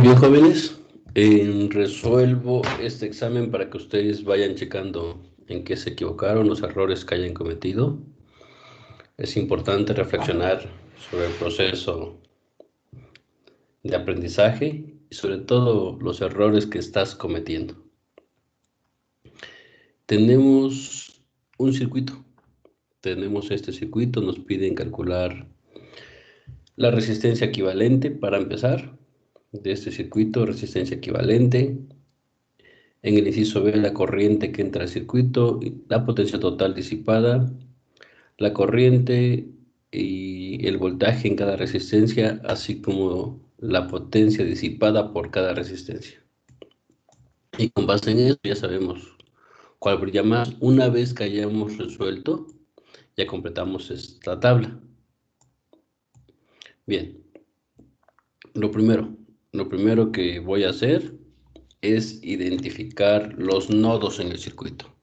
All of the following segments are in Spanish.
bien, jóvenes, resuelvo este examen para que ustedes vayan checando en qué se equivocaron, los errores que hayan cometido. Es importante reflexionar sobre el proceso de aprendizaje y sobre todo los errores que estás cometiendo. Tenemos un circuito. Tenemos este circuito, nos piden calcular la resistencia equivalente para empezar. De este circuito, resistencia equivalente. En el inciso B, la corriente que entra al circuito, la potencia total disipada, la corriente y el voltaje en cada resistencia, así como la potencia disipada por cada resistencia. Y con base en eso ya sabemos cuál brilla más. Una vez que hayamos resuelto, ya completamos esta tabla. Bien, lo primero que voy a hacer es identificar los nodos en el circuito.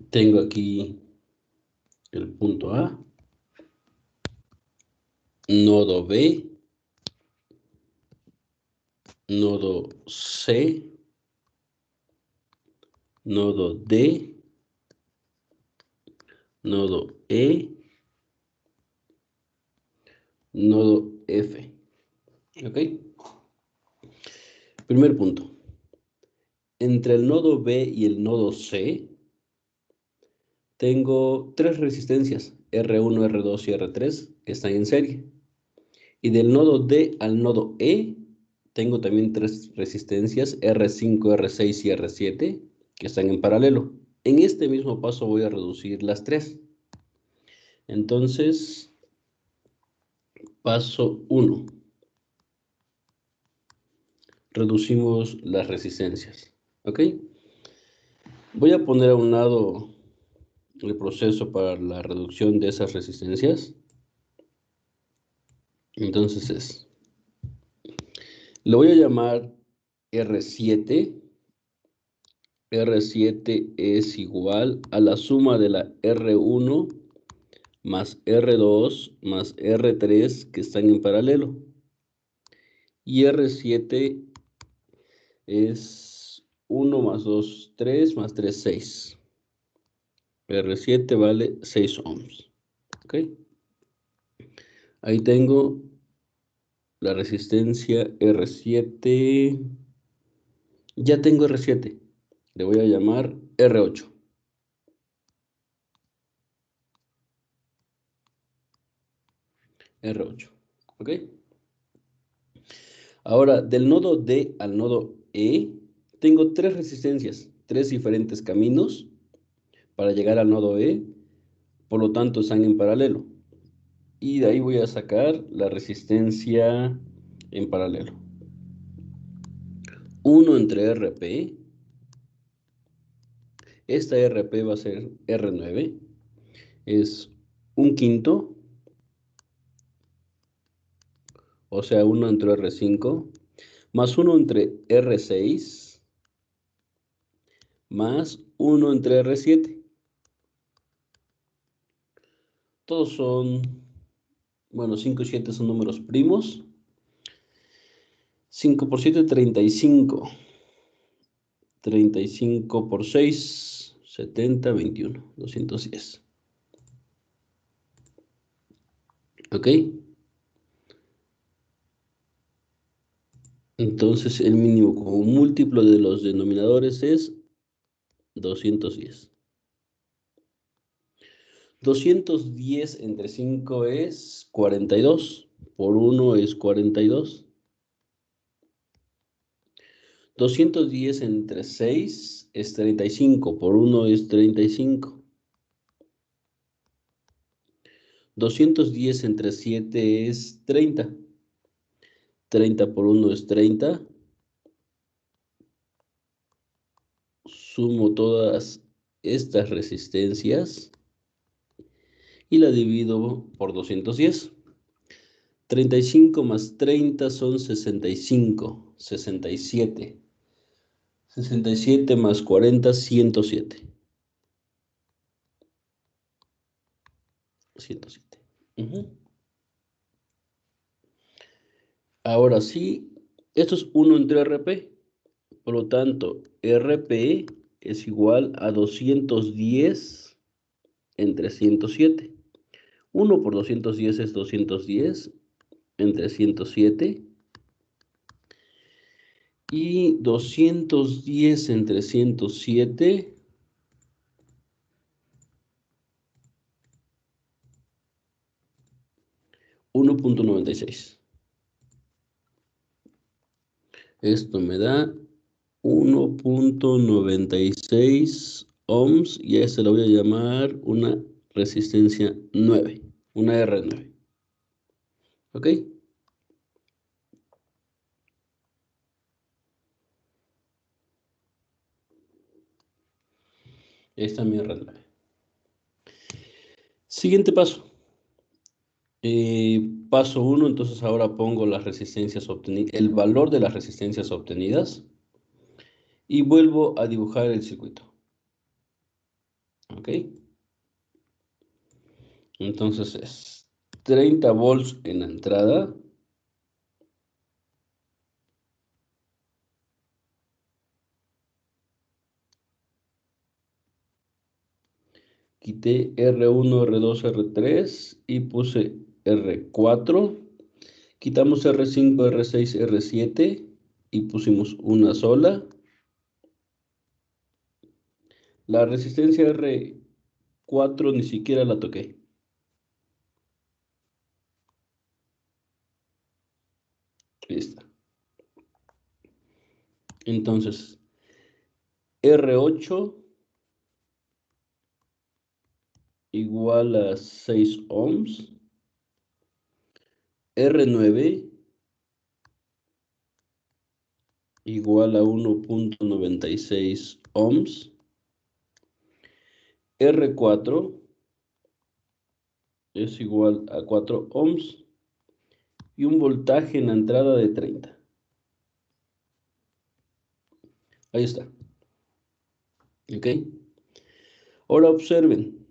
Tengo aquí el punto A, nodo B, nodo C, nodo D, nodo E, nodo F. ¿Ok? Primer punto. Entre el nodo B y el nodo C, tengo tres resistencias, R1, R2 y R3, que están en serie. Y del nodo D al nodo E, tengo también tres resistencias, R5, R6 y R7, que están en paralelo. En este mismo paso voy a reducir las tres. Entonces, paso 1. Reducimos las resistencias. ¿Ok? Voy a poner a un lado el proceso para la reducción de esas resistencias. Entonces le voy a llamar R7. R7 es igual a la suma de la R1 más R2 más R3 que están en paralelo. Y R7 es 1 más 2, 3 más 3, 6. R7 vale 6 ohms. ¿Ok? Ahí tengo la resistencia R7. Ya tengo R7. Le voy a llamar R8. R8. ¿Ok? Ahora, del nodo D al nodo E, tengo tres resistencias, tres diferentes caminos para llegar al nodo E, por lo tanto están en paralelo. Y de ahí voy a sacar la resistencia en paralelo. 1 entre RP. Esta RP va a ser R9. Es un quinto, o sea, 1 entre R5, más 1 entre R6, más 1 entre R7. Todos son, bueno, 5 y 7 son números primos. 5 por 7, 35. 35 por 6, 70, 21, 210. ¿Ok? Entonces el mínimo como múltiplo de los denominadores es 210. 210 entre 5 es 42. Por 1 es 42. 210 entre 6 es 35. Por 1 es 35. 210 entre 7 es 30. 30 por 1 es 30. Sumo todas estas resistencias y la divido por 210. 35 más 30 son 65. 67. 67 más 40, 107. 107. Ahora sí, esto es 1 entre RP. Por lo tanto, RP es igual a 210 entre 107. 1 por 210 es 210 entre 107. Y 210 entre 107 1.96. Esto me da 1.96 ohms y a este lo voy a llamar una resistencia 9, una R9. ¿Ok? Esta es mi R9. Siguiente paso. Paso 1, entonces ahora pongo las resistencias obtenidas, el valor de las resistencias obtenidas y vuelvo a dibujar el circuito. ¿Ok? Entonces es 30 volts en la entrada. Quité R1, R2, R3 y puse R4. Quitamos R5, R6, R7 y pusimos una sola. La resistencia R4 ni siquiera la toqué. Lista. Entonces, R8 igual a 6 ohms. R9 igual a 1.96 ohms. R4 es igual a 4 ohms y un voltaje en la entrada de 30. Ahí está. ¿Ok? Ahora observen.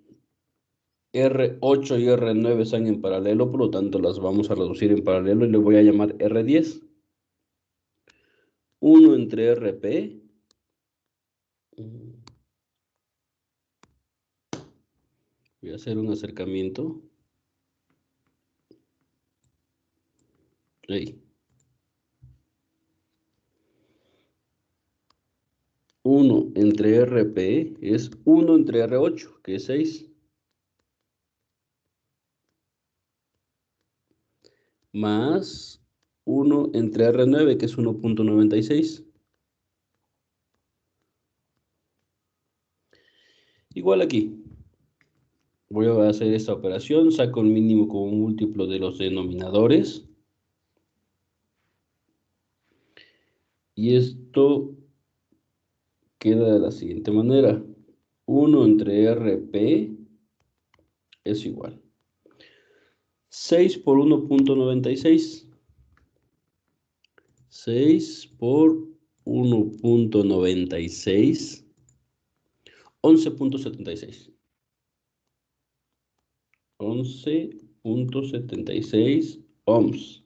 R8 y R9 están en paralelo, por lo tanto las vamos a reducir en paralelo y le voy a llamar R10. 1 entre RP. Voy a hacer un acercamiento. Ahí. 1 entre RP es 1 entre R8, que es 6. Más 1 entre R9, que es 1.96. Igual aquí. Voy a hacer esta operación. Saco el mínimo como múltiplo de los denominadores. Y esto queda de la siguiente manera. 1 entre RP es igual. 6 por 1.96. 6 por 1.96. 11.76. 11.76 ohms.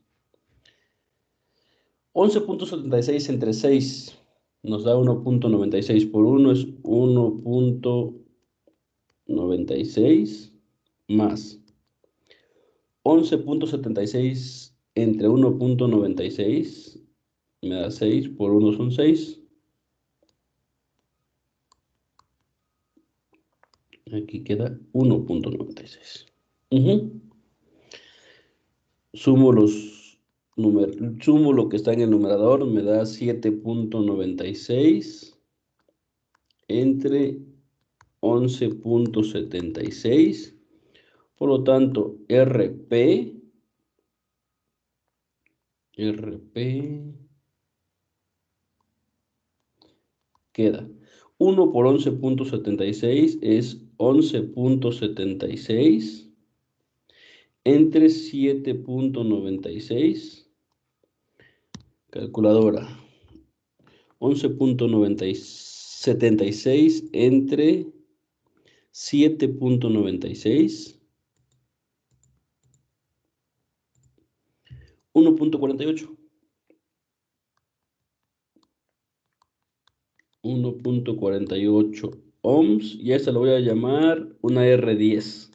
11.76 entre 6 nos da 1.96 por 1 es 1.96 más 11.76 entre 1.96 me da 6 por 1 son 6. Aquí queda 1.96. Sumo sumo lo que está en el numerador, me da 7.96 entre 11.76. Por lo tanto, RP queda 1 por 11.76 es 11.76 entre 7.96. Calculadora. 11.76 entre 7.96. 1.48. 1.48 ohms y a esta lo voy a llamar una R10.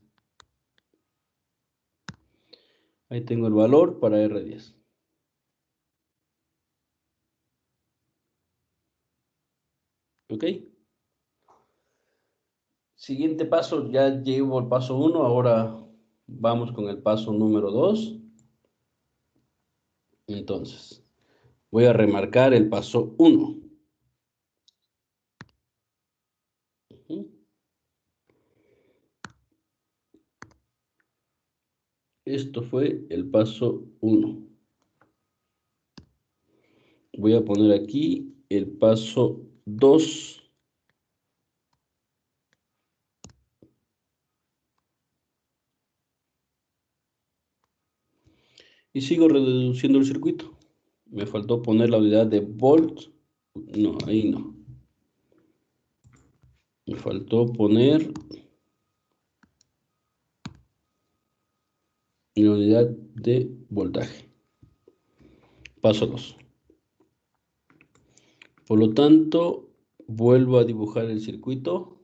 Ahí tengo el valor para R10. ¿Ok? Siguiente paso, ya llevo el paso 1, ahora vamos con el paso número 2. Entonces, voy a remarcar el paso 1. Esto fue el paso 1. Voy a poner aquí el paso 2. Y sigo reduciendo el circuito. Me faltó poner la unidad de volt. No, ahí no. Me faltó poner la unidad de voltaje. Paso 2. Por lo tanto, vuelvo a dibujar el circuito.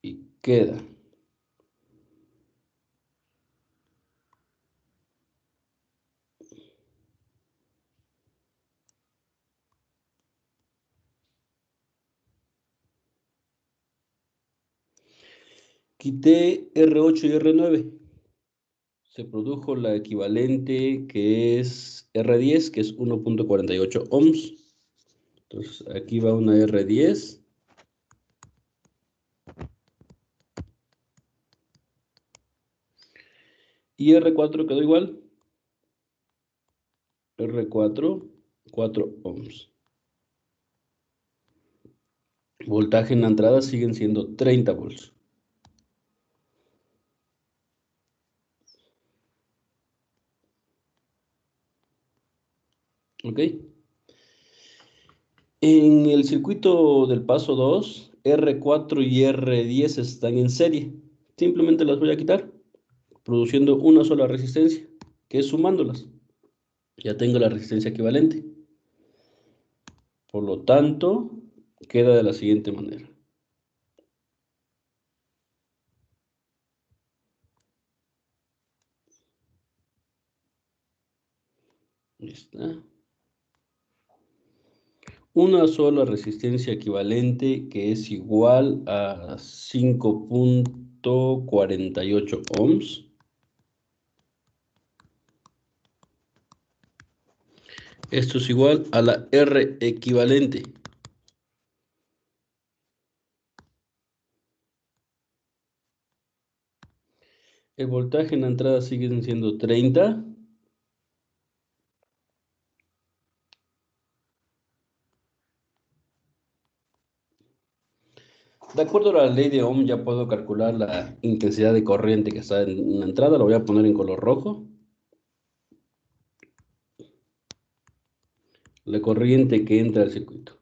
Y queda. Quité R8 y R9. Se produjo la equivalente que es R10, que es 1.48 ohms. Entonces aquí va una R10. Y R4 quedó igual. R4, 4 ohms. Voltaje en la entrada siguen siendo 30 volts. ¿Ok? En el circuito del paso 2, R4 y R10 están en serie. Simplemente las voy a quitar, produciendo una sola resistencia, que es sumándolas. Ya tengo la resistencia equivalente. Por lo tanto, queda de la siguiente manera. Ahí está. Una sola resistencia equivalente que es igual a 5.48 ohms. Esto es igual a la R equivalente. El voltaje en la entrada sigue siendo 30. De acuerdo a la ley de Ohm ya puedo calcular la intensidad de corriente que está en la entrada. Lo voy a poner en color rojo. La corriente que entra al circuito.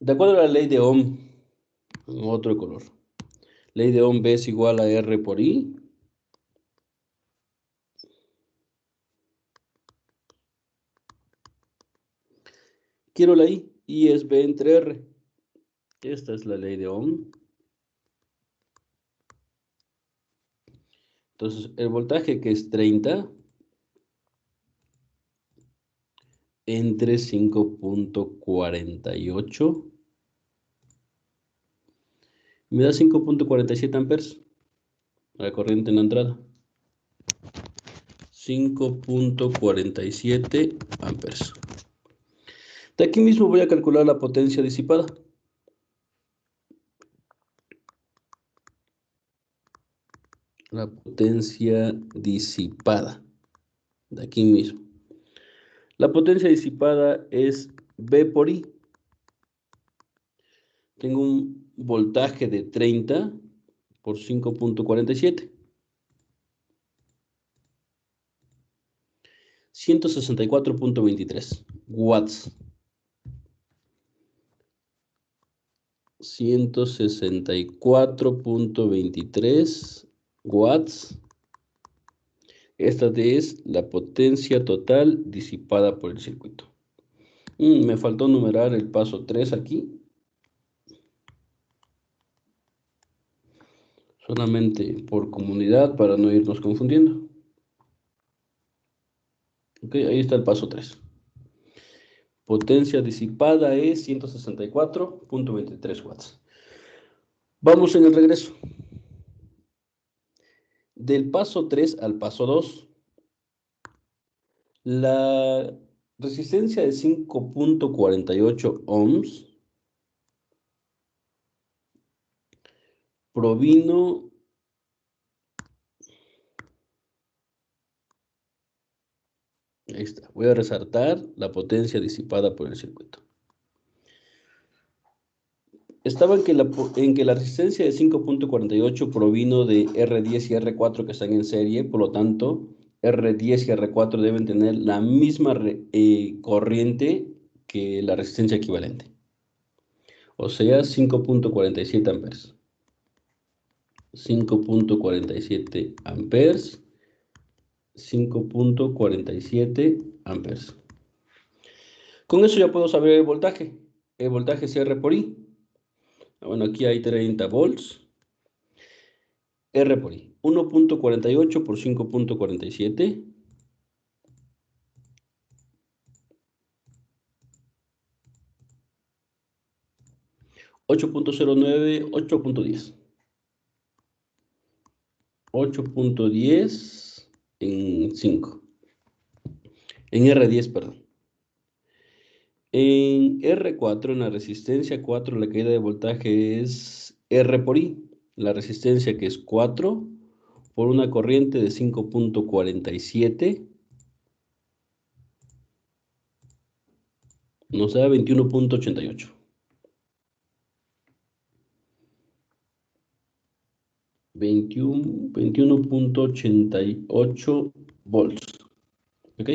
De acuerdo a la ley de Ohm, otro color. Ley de Ohm B es igual a R por I. Quiero la I. I es B entre R. Esta es la ley de Ohm. Entonces, el voltaje que es 30 entre 5.48 me da 5.47 amperes. La corriente en la entrada. 5.47 amperes. De aquí mismo voy a calcular la potencia disipada. La potencia disipada. De aquí mismo. La potencia disipada es V por I. Tengo un voltaje de 30 por 5.47. 164.23 watts. 164.23 watts. Esta es la potencia total disipada por el circuito. Me faltó numerar el paso 3 aquí. Solamente por comunidad para no irnos confundiendo. Ok, ahí está el paso 3. Potencia disipada es 164.23 watts. Vamos en el regreso. Del paso 3 al paso 2. La resistencia de 5.48 ohms provino ahí está. Voy a resaltar la potencia disipada por el circuito. Estaba en que la resistencia de 5.48 provino de R10 y R4 que están en serie, por lo tanto, R10 y R4 deben tener la misma corriente que la resistencia equivalente. O sea, 5.47 amperes. 5.47 amperes. 5.47 amperes. Con eso ya puedo saber el voltaje. El voltaje es R por I. Bueno, aquí hay 30 volts. R por I. 1.48 por 5.47. 8.09, 8.10. 8.10 en 5. En R10, perdón. En R4, en la resistencia 4, la caída de voltaje es R por I. La resistencia que es 4 por una corriente de 5.47 nos da 21.88. 21.88 volts. ¿Ok?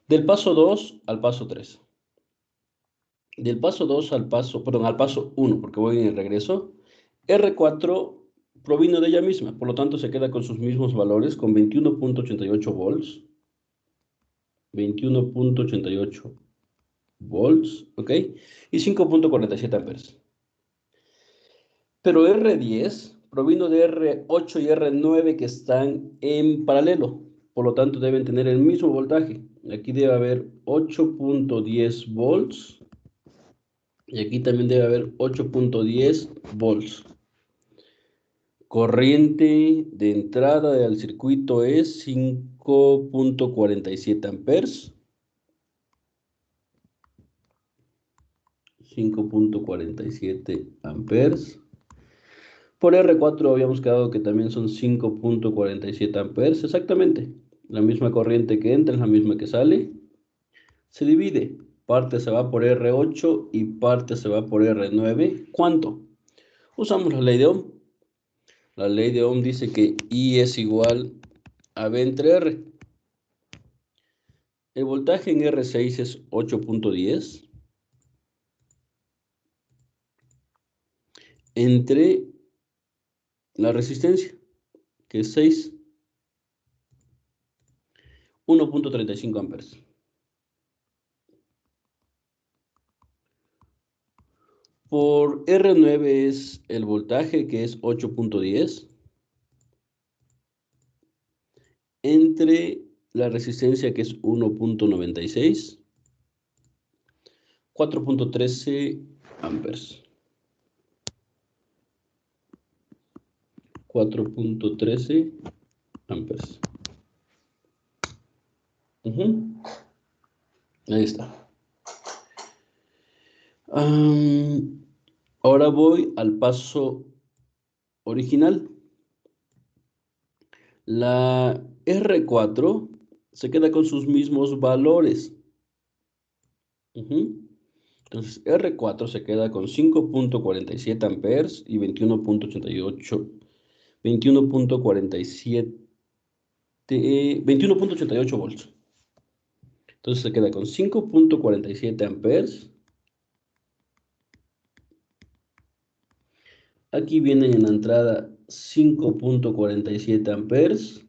Del paso 2 al paso 3. Del paso 2 al paso, perdón, al paso 1, porque voy en el regreso. R4 provino de ella misma, por lo tanto se queda con sus mismos valores, con 21.88 volts. 21.88 volts, ¿ok? Y 5.47 amperes. Pero R10 provino de R8 y R9 que están en paralelo, por lo tanto deben tener el mismo voltaje. Aquí debe haber 8.10 volts y aquí también debe haber 8.10 volts. Corriente de entrada al circuito es 5.47 amperes. 5.47 amperes. Por R4 habíamos quedado que también son 5.47 amperes. Exactamente. La misma corriente que entra es la misma que sale. Se divide. Parte se va por R8 y parte se va por R9. ¿Cuánto? Usamos la ley de Ohm. La ley de Ohm dice que I es igual a V entre R. El voltaje en R6 es 8.10 entre la resistencia, que es 6, 1.35 amperes. Por R9 es el voltaje, que es 8.10, entre la resistencia, que es 1.96, 4.13 amperes. 4.13 amperes. Ahí está. Ahora voy al paso original. La R4 se queda con sus mismos valores. Entonces, R4 se queda con 5.47 amperes y 21.88 volts. Entonces se queda con 5.47 amperes Aquí vienen en la entrada 5.47 amperes.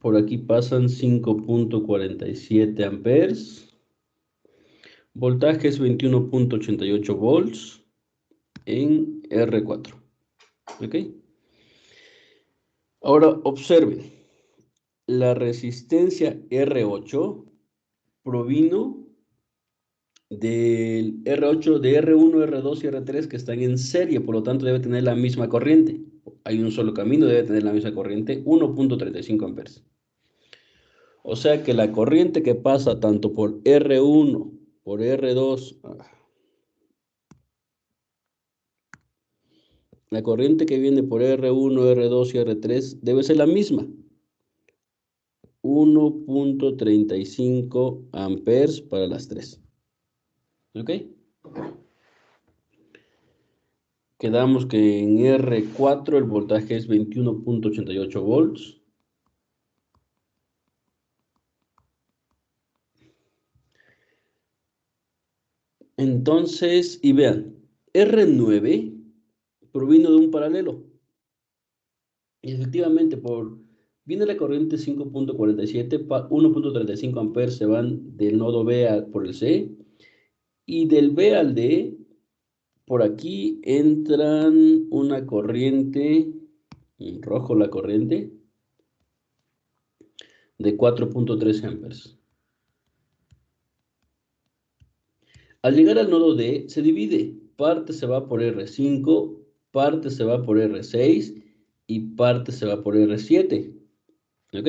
Por aquí pasan 5.47 amperes. Voltaje es 21.88 volts en R4. ¿Ok? Ahora observen. La resistencia R8 provino del R8, de R1, R2 y R3 que están en serie, por lo tanto debe tener la misma corriente. Hay un solo camino, debe tener la misma corriente, 1.35 amperes. O sea que la corriente que pasa tanto por R1, por R2, la corriente que viene por R1, R2 y R3 debe ser la misma. 1.35 amperes para las tres. ¿Ok? Quedamos que en R4 el voltaje es 21.88 volts. Entonces, y vean, R9 provino de un paralelo. Y efectivamente, viene la corriente 5.47, 1.35 amperes se van del nodo B por el C, y del B al D, por aquí entran una corriente, en rojo la corriente, de 4.13 amperes. Al llegar al nodo D, se divide. Parte se va por R5, parte se va por R6 y parte se va por R7. ¿Ok?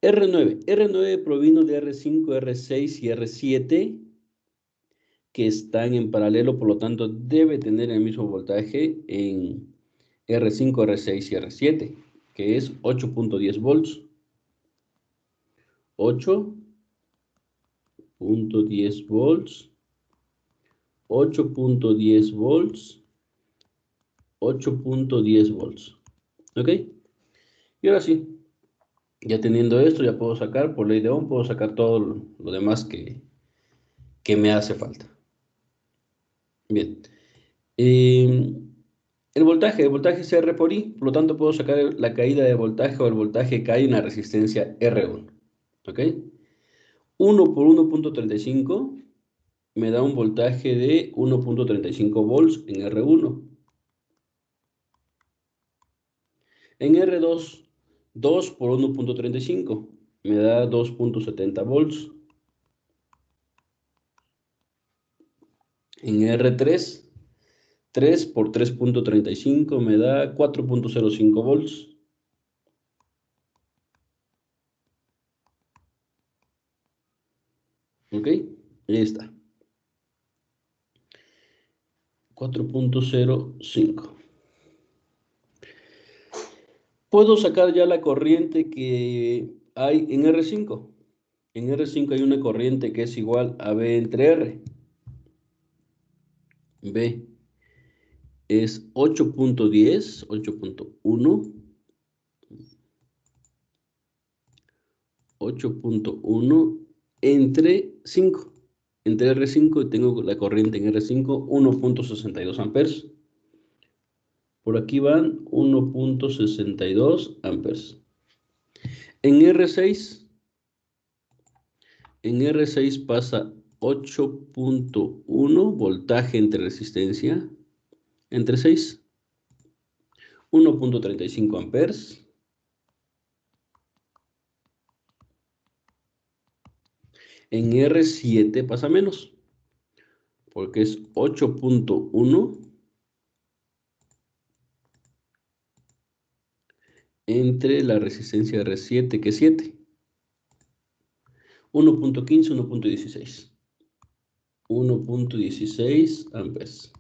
R9 provino de R5, R6 y R7 que están en paralelo, por lo tanto debe tener el mismo voltaje en R5, R6 y R7, que es 8.10 volts. 8.10 volts, 8.10 volts, 8.10 volts. ¿Ok? Y ahora sí, ya teniendo esto, ya puedo sacar, por ley de Ohm, puedo sacar todo lo demás que me hace falta. Bien. El voltaje es R por I, por lo tanto puedo sacar la caída de voltaje o el voltaje que hay en la resistencia R1. ¿Ok? 1 por 1.35 me da un voltaje de 1.35 volts en R1. En R2, 2 por 1.35 me da 2.70 volts. En R3, 3 por 3.35 me da 4.05 volts. ¿Ok? Ahí está. 4.05. Puedo sacar ya la corriente que hay en R5. En R5 hay una corriente que es igual a B entre R. B es 8.10, 8.1, 8.1 entre 5. Entre R5 tengo la corriente en R5, 1.62 amperes. Por aquí van 1.62 amperes. En R6, pasa 8.1 voltaje entre resistencia, entre 6, 1.35 amperes. En R7 pasa menos, porque es 8.1 entre la resistencia R7, que es 7. 1.15, 1.16. 1.16 amperes.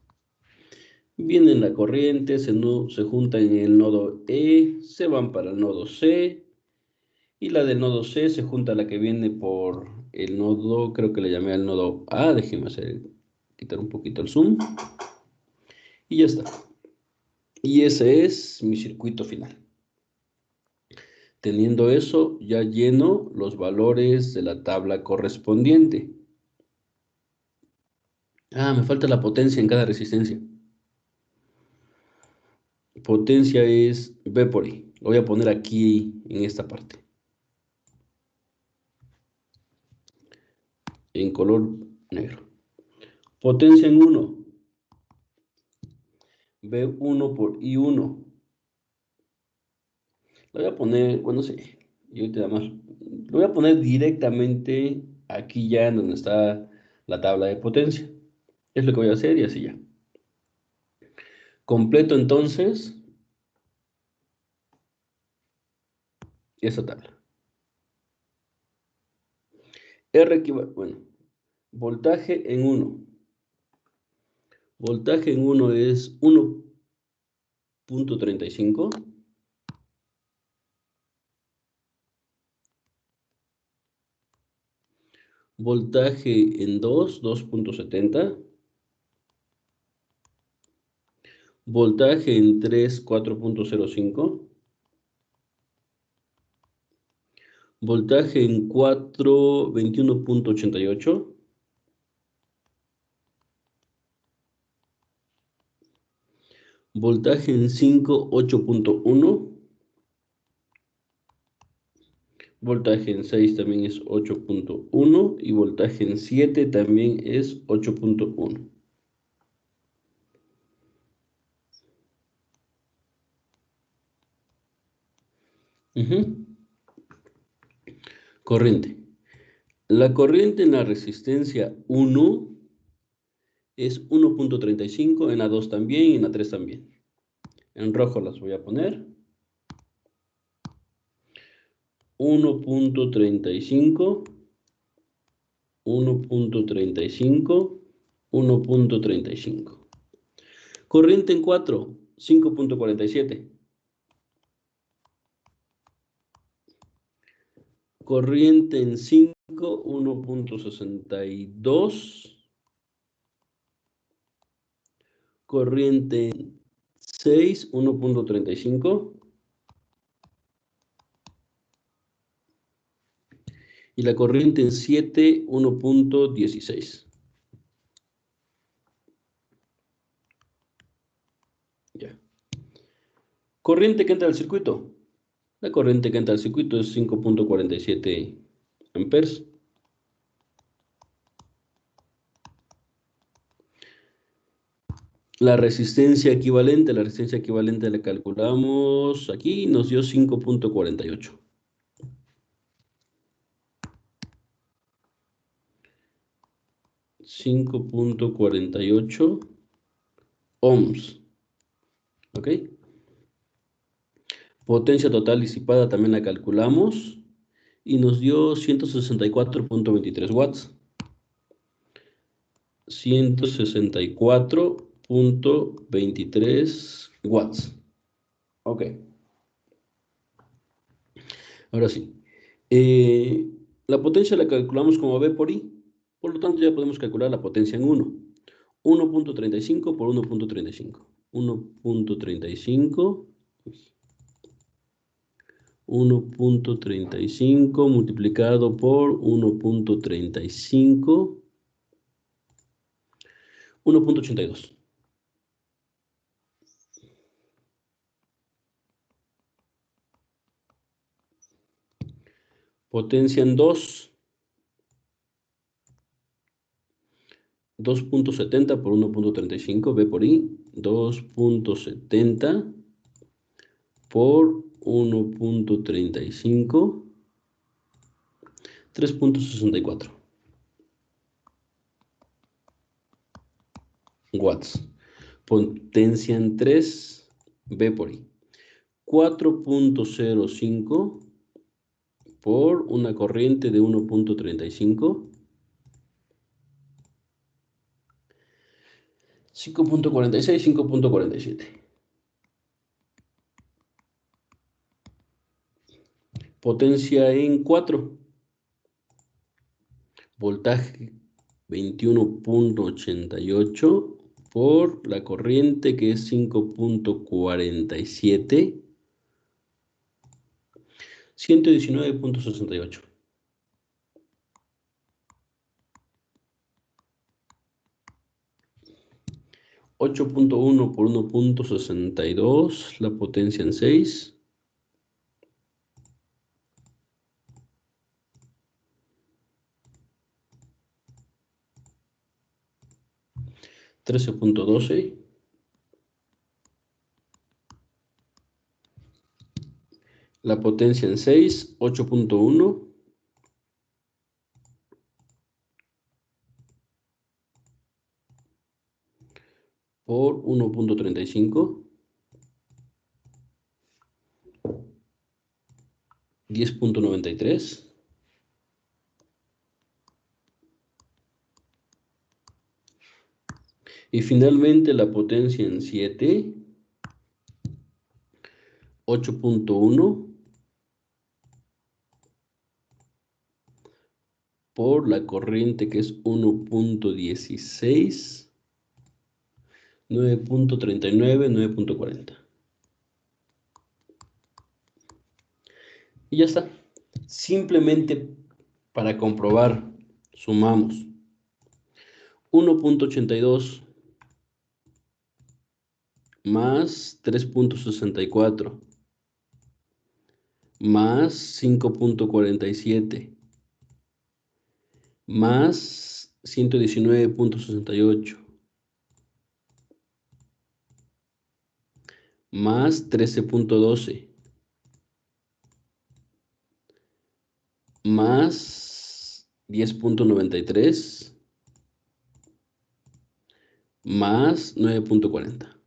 Vienen la corriente, se juntan en el nodo E, se van para el nodo C, y la del nodo C se junta a la que viene por el nodo, creo que le llamé al nodo A, déjenme quitar un poquito el zoom, y ya está. Y ese es mi circuito final. Teniendo eso, ya lleno los valores de la tabla correspondiente. Ah, me falta la potencia en cada resistencia. Potencia es V por I. Lo voy a poner aquí en esta parte. En color negro. Potencia en 1. V1 por I1. Lo voy a poner, bueno, sí. Y ahorita más. Lo voy a poner directamente aquí ya en donde está la tabla de potencia. Es lo que voy a hacer y así ya. Completo entonces esa tabla. R equivale, bueno, voltaje en 1. Voltaje en 1 es 1.35. Voltaje en 2, 2.70. Voltaje en 3, 4.05. Voltaje en 4, 21.88. Voltaje en 5, 8.1. Voltaje en 6 también es 8.1 y voltaje en 7 también es 8.1. Corriente. La corriente en la resistencia 1 es 1.35, en la 2 también y en la 3 también. En rojo las voy a poner. 1.35, 1.35, 1.35. Corriente en 4, 5.47. Corriente en 5, 1.62. Corriente en 6, 1.35. Y la corriente en 7, 1.16. Ya. Corriente que entra al circuito. La corriente que entra al circuito es 5.47 amperes. La resistencia equivalente la calculamos aquí, nos dio 5.48. 5.48 ohms. ¿Ok? Potencia total disipada también la calculamos y nos dio 164.23 watts. 164.23 watts. Ok. Ahora sí. La potencia la calculamos como V por I. Por lo tanto, ya podemos calcular la potencia en 1. 1.35 por 1.35. 1.35. 1.35 multiplicado por 1.35. 1.82. Potencia en 2. 2.70 por 1.35, V por I. 2.70 por 1.35. 3.64 watts. Potencia en 3, V por I. 4.05 por una corriente de 1.35. 5.46, 5.47. Potencia en 4. Voltaje 21.88 por la corriente que es 5.47. 119.68. 8.1 por 1.62, la potencia en 6. 13.12. La potencia en 6, 8.1. Por 1.35. 10.93. Y finalmente la potencia en 7, 8.1 por la corriente que es 1.16, 9.39, 9.40. Y ya está. Simplemente para comprobar, sumamos 1.82 más 3.64 más 5.47 más 119.68 más 13.12 más 10.93 más 9.40.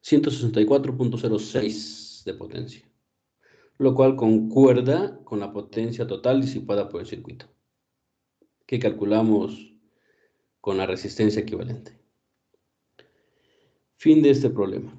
164.06 de potencia, lo cual concuerda con la potencia total disipada por el circuito, que calculamos con la resistencia equivalente. Fin de este problema.